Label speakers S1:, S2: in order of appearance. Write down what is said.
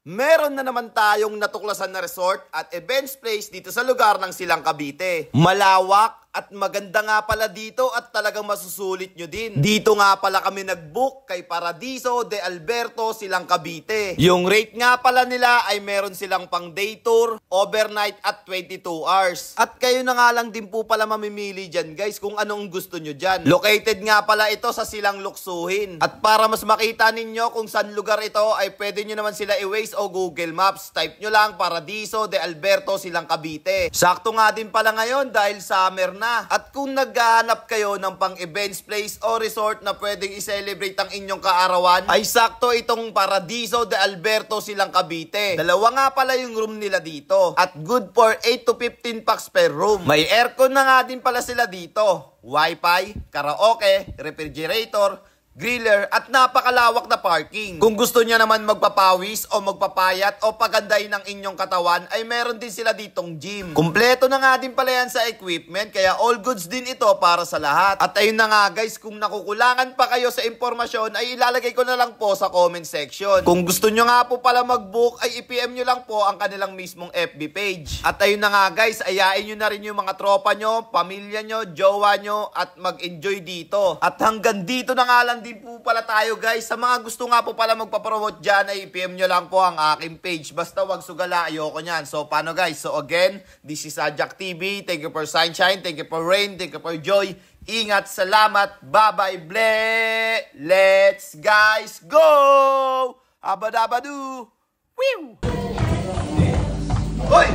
S1: Meron na naman tayong natuklasan na resort at events place dito sa lugar ng Silang Cavite. Malawak at maganda nga pala dito at talagang masusulit nyo din. Dito nga pala kami nag-book kay Paradiso de Alberto, Silang Cavite. Yung rate nga pala nila ay meron silang pang day tour, overnight at 22 hours. At kayo na nga lang din po pala mamimili dyan guys kung anong gusto nyo dyan. Located nga pala ito sa Silang Luksuhin. At para mas makita ninyo kung saan lugar ito ay pwede nyo naman sila i-Waze o Google Maps. Type nyo lang Paradiso de Alberto, Silang Cavite. Sakto nga din pala ngayon dahil summer na. At kung naghahanap kayo ng pang events place o resort na pwedeng i-celebrate ang inyong kaarawan, ay sakto itong Paradiso de Alberto, Silang Cavite. Dalawa nga pala yung room nila dito at good for 8 to 15 packs per room. May aircon na nga din pala sila dito, wifi, karaoke, refrigerator, griller at napakalawak na parking. Kung gusto niya naman magpapawis o magpapayat o pagandahin ng inyong katawan ay meron din sila ditong gym. Kumpleto na nga din pala yan sa equipment kaya all goods din ito para sa lahat. At ayun na nga guys, kung nakukulangan pa kayo sa impormasyon ay ilalagay ko na lang po sa comment section. Kung gusto nyo nga po pala mag-book ay i-PM nyo lang po ang kanilang mismong FB page. At ayun na nga guys, ayain nyo na rin yung mga tropa nyo, pamilya nyo, jowa nyo at mag-enjoy dito. At hanggang dito na nga lang din po pala tayo guys. Sa mga gusto nga po pala magpapromote dyan ay PM nyo lang po ang aking page. Basta wag sugala, ayoko nyan. So paano guys? So again, this is Jack TV. Thank you for sunshine, thank you for rain, thank you for joy. Ingat, salamat, bye-bye, ble. Let's guys go! Abadabadu! Woo! Hoy!